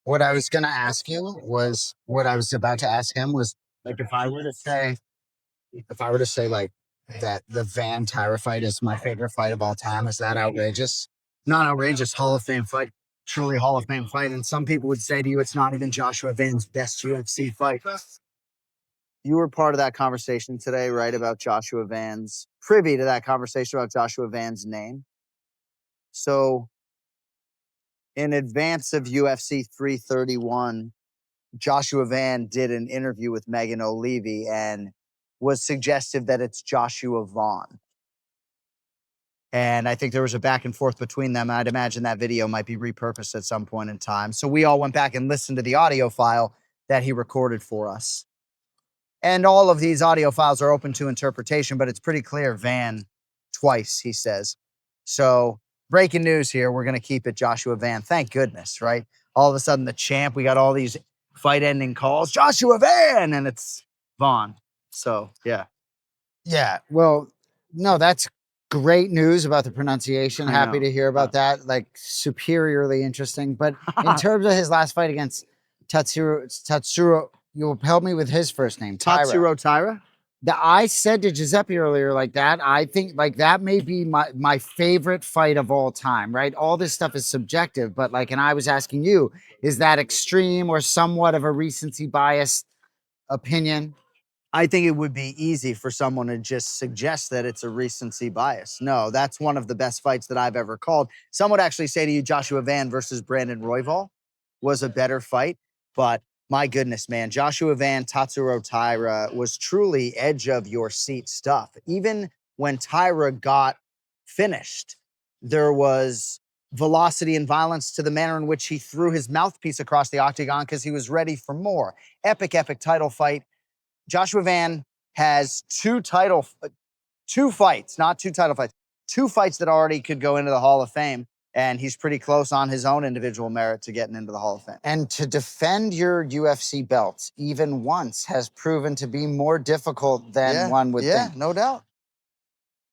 what I was gonna ask you was what I was about to ask him was like if I were to say like that the Van Tyra fight is my favorite fight of all time, is that outrageous? Not outrageous, Hall of Fame fight, truly Hall of Fame fight. And some people would say to you, it's not even Joshua Van's best UFC fight. You were part of that conversation today, right? About Joshua Van's, privy to that conversation about Joshua Van's name. So, in advance of UFC 331, Joshua Van did an interview with Megan O'Leary and was suggestive that it's Joshua Vaughn. And I think there was a back and forth between them. I'd imagine that video might be repurposed at some point in time. So we all went back and listened to the audio file that he recorded for us. And all of these audio files are open to interpretation, but it's pretty clear Van twice, he says. So breaking news here, we're going to keep it Joshua Van. Thank goodness, right? All of a sudden the champ, we got all these fight-ending calls, Joshua Van, and it's Vaughn. So, yeah. Yeah, well, no, that's great news about the pronunciation. I Happy know. to hear about that. Like superiorly interesting. But in terms of his last fight against Tatsuro, you'll help me with his first name, Tyra. Tatsuro Taira? I said to Giuseppe earlier, like that, I think like that may be my favorite fight of all time, right? All this stuff is subjective, but like, and I was asking you, is that extreme or somewhat of a recency bias opinion? I think it would be easy for someone to just suggest that it's a recency bias. No, that's one of the best fights that I've ever called. Some would actually say to you, Joshua Van versus Brandon Royval was a better fight. But my goodness, man, Joshua Van, Tatsuro Taira was truly edge of your seat stuff. Even when Taira got finished, there was velocity and violence to the manner in which he threw his mouthpiece across the octagon because he was ready for more. Epic title fight. Joshua Van has two fights, not two title fights, two fights that already could go into the Hall of Fame. And he's pretty close on his own individual merit to getting into the Hall of Fame. And to defend your UFC belts even once has proven to be more difficult than one would think. Yeah, no doubt.